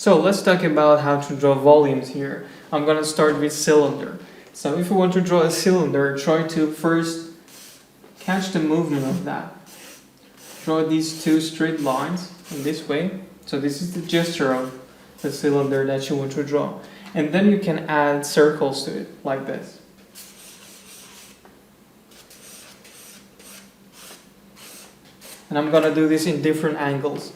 So let's talk about how to draw volumes here. I'm gonna start with cylinder. So if you want to draw a cylinder, try to first catch the movement of that. Draw these two straight lines in this way. So this is the gesture of the cylinder that you want to draw. And then you can add circles to it, like this. And I'm gonna do this in different angles.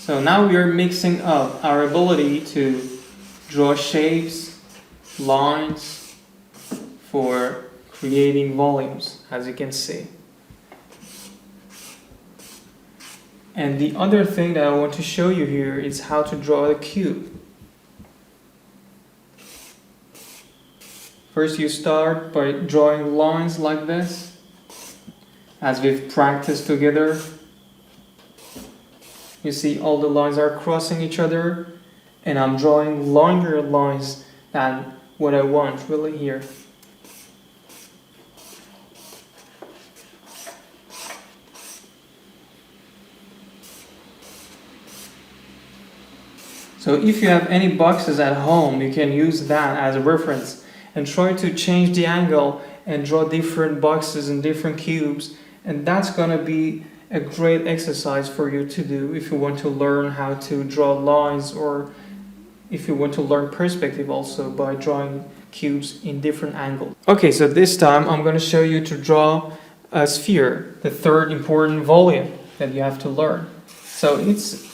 So now we are mixing up our ability to draw shapes, lines for creating volumes, as you can see. And the other thing that I want to show you here is how to draw a cube. First you start by drawing lines like this, as we've practiced together. You see all the lines are crossing each other, and I'm drawing longer lines than what I want really here. So if you have any boxes at home, you can use that as a reference and try to change the angle and draw different boxes and different cubes, and that's gonna be a great exercise for you to do if you want to learn how to draw lines, or if you want to learn perspective also by drawing cubes in different angles. Okay, so this time I'm going to show you to draw a sphere, the third important volume that you have to learn. So it's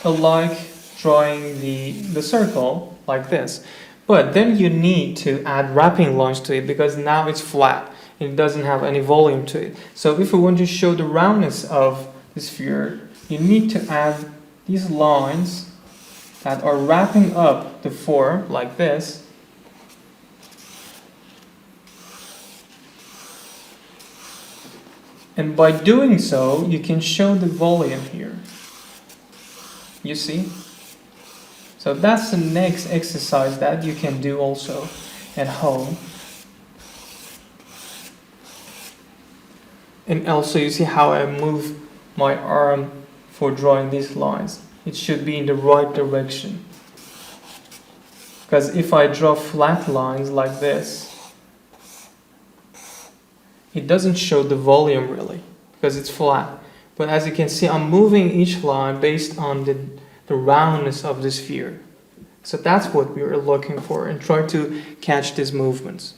like drawing the circle like this, but then you need to add wrapping lines to it because now it's flat. It doesn't have any volume to it. So if we want to show the roundness of the sphere, you need to add these lines that are wrapping up the form like this. And by doing so, you can show the volume here. You see? So that's the next exercise that you can do also at home. And also you see how I move my arm for drawing these lines. It should be in the right direction. Because if I draw flat lines like this, it doesn't show the volume really, because it's flat. But as you can see, I'm moving each line based on the roundness of the sphere. So that's what we are looking for, and try to catch these movements.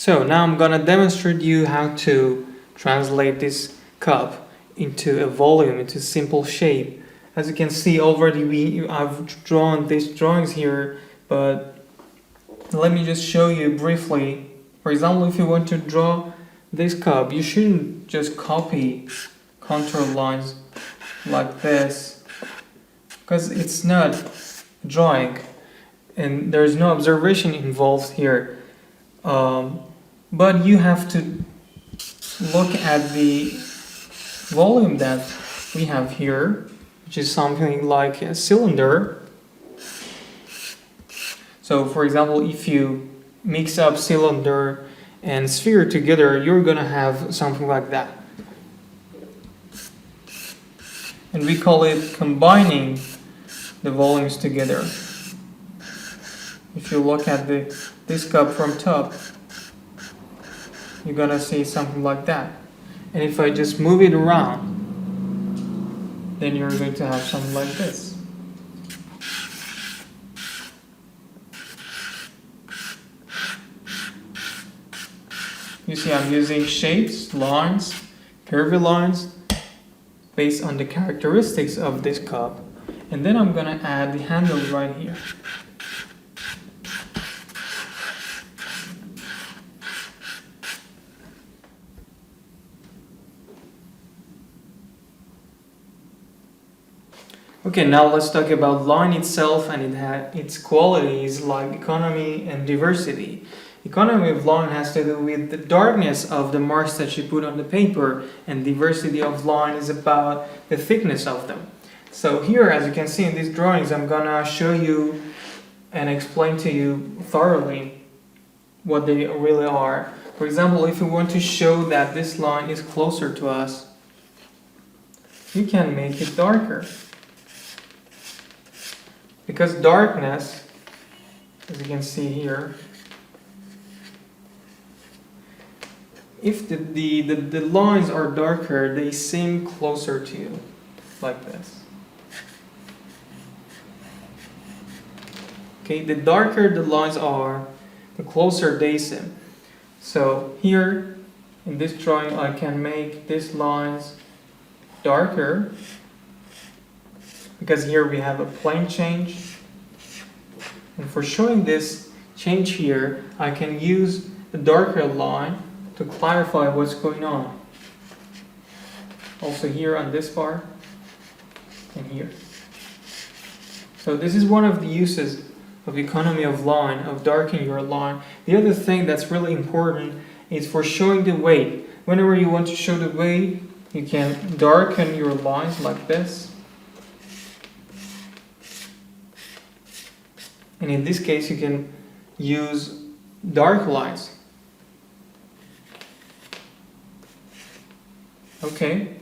So now I'm gonna demonstrate you how to translate this cup into a volume, into simple shape. As you can see already, I've drawn these drawings here, but let me just show you briefly. For example, if you want to draw this cup, you shouldn't just copy contour lines like this, because it's not drawing and there's no observation involved here. But you have to look at the volume that we have here, which is something like a cylinder. So for example, if you mix up cylinder and sphere together, you're gonna have something like that. And we call it combining the volumes together. If you look at this cup from top, you're gonna see something like that. And if I just move it around, then you're going to have something like this. You see, I'm using shapes, lines, curvy lines, based on the characteristics of this cup. And then I'm gonna add the handle right here. Okay, now let's talk about line itself and its qualities like economy and diversity. Economy of line has to do with the darkness of the marks that you put on the paper, and diversity of line is about the thickness of them. So here, as you can see in these drawings, I'm gonna show you and explain to you thoroughly what they really are. For example, if you want to show that this line is closer to us, you can make it darker. Because darkness, as you can see here, if the lines are darker, they seem closer to you, like this. Okay, the darker the lines are, the closer they seem. So here, in this drawing, I can make these lines darker, because here we have a plane change. And for showing this change here, I can use a darker line to clarify what's going on. Also here on this part and here. So this is one of the uses of economy of line, of darkening your line. The other thing that's really important is for showing the weight. Whenever you want to show the weight, you can darken your lines like this. And in this case, you can use dark lines. Okay.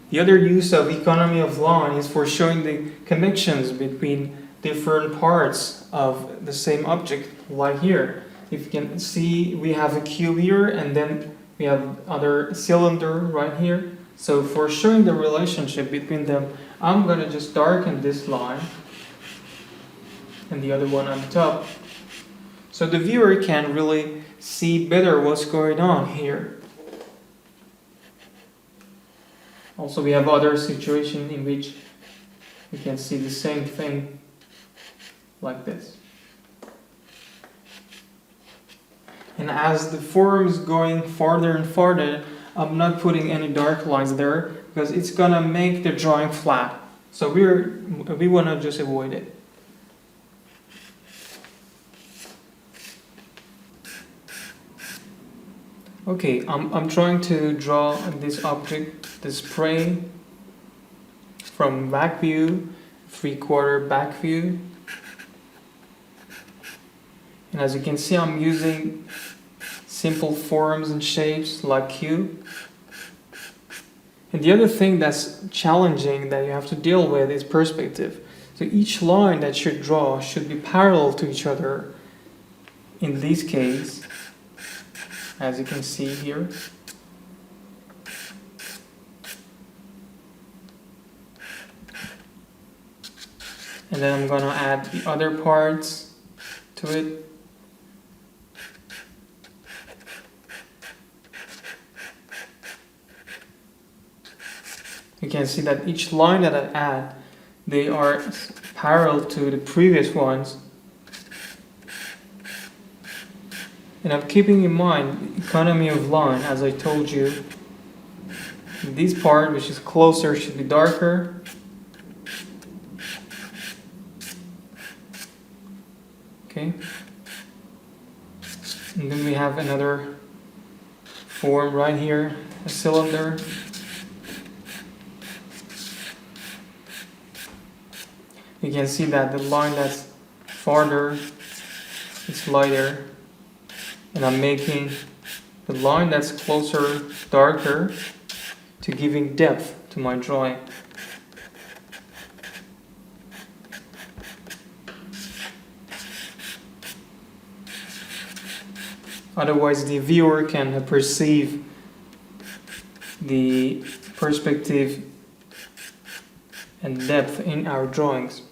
The other use of economy of line is for showing the connections between different parts of the same object, like here. If you can see, we have a cube here, and then we have other cylinder right here. So for showing the relationship between them, I'm going to just darken this line and the other one on top, so the viewer can really see better what's going on here. Also, we have other situations in which you can see the same thing like this. And as the form is going farther and farther, I'm not putting any dark lines there because it's gonna make the drawing flat. So we wanna just avoid it. Okay, I'm trying to draw this object, the spray, from back view, 3/4 back view. And as you can see, I'm using simple forms and shapes like cube. And the other thing that's challenging that you have to deal with is perspective. So each line that you draw should be parallel to each other. In this case, as you can see here. And then I'm gonna add the other parts to it. you can see that each line that I add, they are parallel to the previous ones. And I'm keeping in mind the economy of line, as I told you. This part, which is closer, should be darker. Okay. And then we have another form right here, a cylinder. You can see that the line that's farther is lighter, and I'm making the line that's closer darker to giving depth to my drawing. Otherwise the viewer can perceive the perspective and depth in our drawings.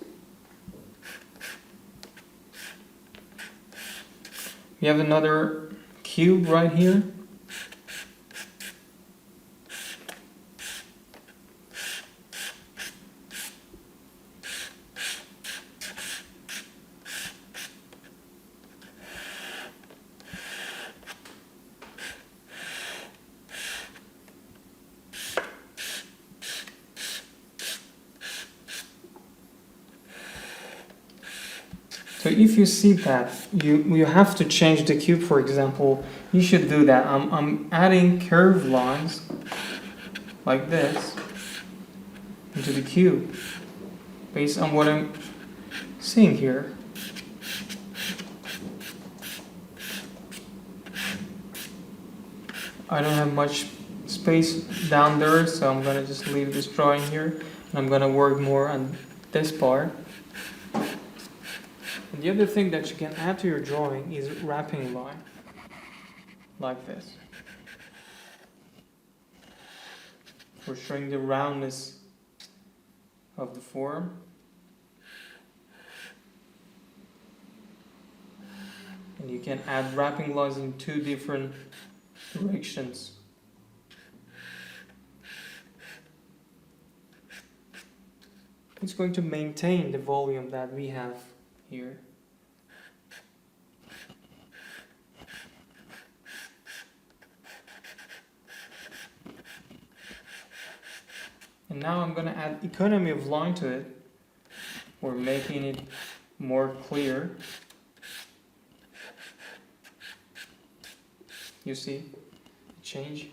We have another cube right here. So if you see that you have to change the cube, for example, you should do that. I'm adding curved lines like this into the cube based on what I'm seeing here. I don't have much space down there, so I'm gonna just leave this drawing here, and I'm gonna work more on this part. And the other thing that you can add to your drawing is wrapping line, like this, for showing the roundness of the form. And you can add wrapping lines in two different directions. It's going to maintain the volume that we have here. And now I'm going to add economy of line to it. We're making it more clear. You see the change?